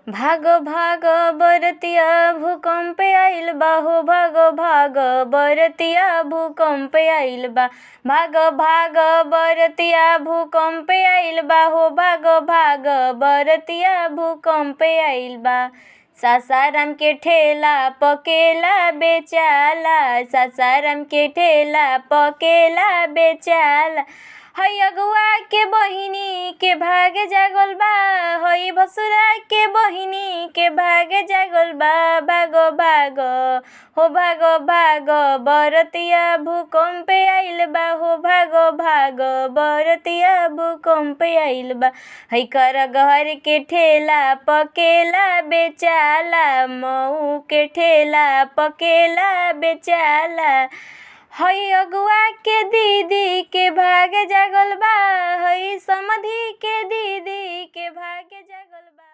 भागो भागो बरतिया भूकंप आइल बा हो, भागो भागो बरतिया भूकंप आइल बा। भागो भागो बरतिया भूकंप आइल बा हो, भागो भागो बरतिया भूकंप आइल बा। सासाराम के ठेला पकेला बेचाला, सासाराम के ठेला पकेला बेचाला। हई अगुआ के बहिनी के भाग जागल बा, हई भसुरा के बहिनी के भाग जागल बा। भागो भागो हो, भागो भागो बरतिया भूकंप आइल बा हो, भागो भागो बरतिया भूकंप आइल बा। हई करगहर के ठेला पकेला बेचाला, मऊ के ठेला पकेला बेचाला। हई अगुआ के दीदी के भाग जागल बा, हई समधी के दीदी के भाग जागल बा।